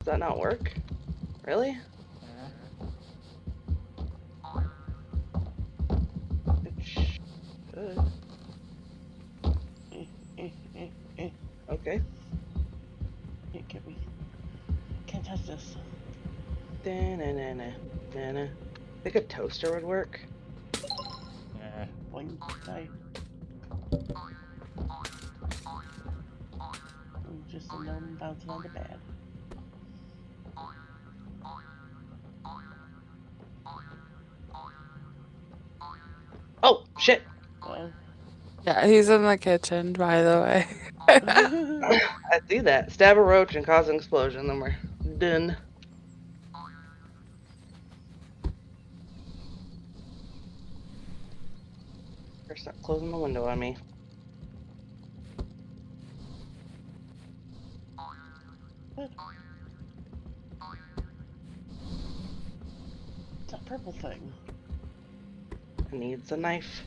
Does that not work? Really? It should. Okay. Can't get me. Can't touch this. Da-na-na-na. Na-na. Think a toaster would work? Boing, die. Just a gnome bouncing on the bed. Oh, shit! Yeah, he's in the kitchen, by the way. I see that. Stab a roach and cause an explosion, then we're done. Better stop closing the window on me. What? What's that purple thing? It needs a knife.